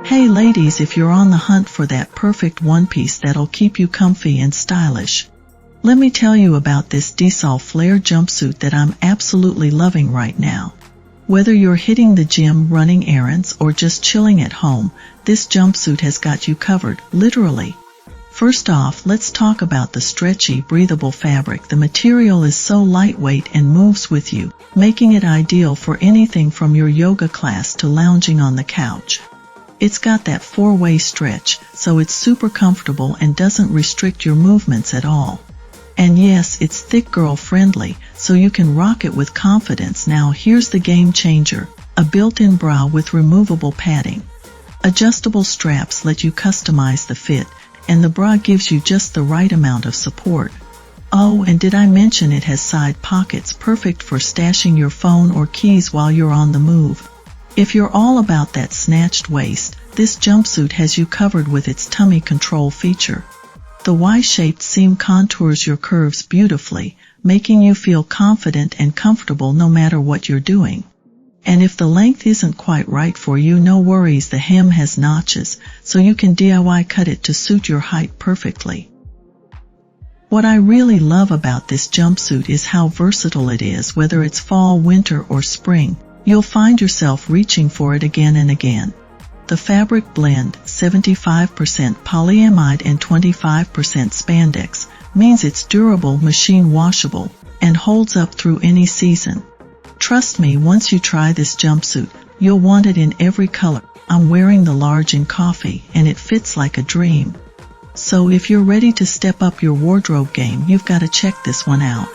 Hey ladies, if you're on the hunt for that perfect one-piece that'll keep you comfy and stylish, let me tell you about this Desol flare jumpsuit that I'm absolutely loving right now. Whether you're hitting the gym, running errands, or just chilling at home, this jumpsuit has got you covered, literally. First off, let's talk about the stretchy, breathable fabric. The material is so lightweight and moves with you, making it ideal for anything from your yoga class to lounging on the couch. It's got that four-way stretch, so it's super comfortable and doesn't restrict your movements at all. And yes, it's thick girl-friendly, so you can rock it with confidence. Now here's the game changer: a built-in bra with removable padding. Adjustable straps let you customize the fit, and the bra gives you just the right amount of support. Oh, and did I mention it has side pockets, perfect for stashing your phone or keys while you're on the move. If you're all about that snatched waist, this jumpsuit has you covered with its tummy control feature. The Y-shaped seam contours your curves beautifully, making you feel confident and comfortable no matter what you're doing. And if the length isn't quite right for you, no worries, the hem has notches, so you can DIY cut it to suit your height perfectly. What I really love about this jumpsuit is how versatile it is. Whether it's fall, winter, or spring, you'll find yourself reaching for it again and again. The fabric blend, 75% polyamide and 25% spandex, means it's durable, machine washable, and holds up through any season. Trust me, once you try this jumpsuit, you'll want it in every color. I'm wearing the large in coffee, and it fits like a dream. So if you're ready to step up your wardrobe game, you've got to check this one out.